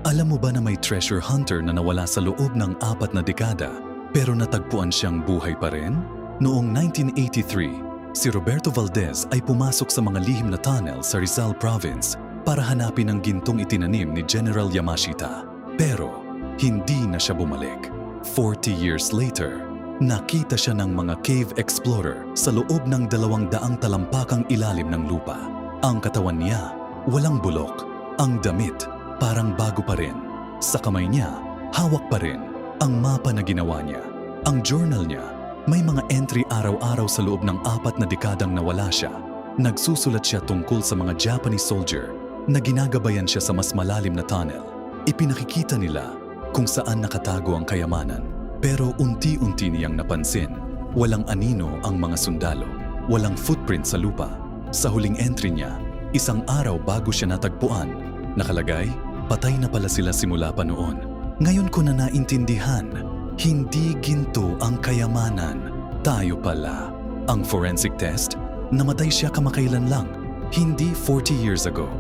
Alam mo ba na may treasure hunter na nawala sa loob ng 4 na dekada pero natagpuan siyang buhay pa rin? Noong 1983, si Roberto Valdez ay pumasok sa mga lihim na tunnel sa Rizal Province para hanapin ang gintong itinanim ni General Yamashita. Pero hindi na siya bumalik. 40 years later, nakita siya ng mga cave explorer sa loob ng 200 talampakang ilalim ng lupa. Ang katawan niya, walang bulok. Ang damit, parang bago pa rin. Sa kamay niya, hawak pa rin ang mapa na ginawa niya. Ang journal niya, may mga entry araw-araw sa loob ng 4 na dekadang nawala siya. Nagsusulat siya tungkol sa mga Japanese soldier na ginagabayan siya sa mas malalim na tunnel. Ipinakikita nila kung saan nakatago ang kayamanan. Pero unti-unti niyang napansin, walang anino ang mga sundalo. Walang footprint sa lupa. Sa huling entry niya, isang araw bago siya natagpuan, nakalagay, patay na pala sila simula pa noon. Ngayon ko na naintindihan, hindi ginto ang kayamanan. Tayo pala. Ang forensic test, namatay siya kamakailan lang, hindi 40 years ago.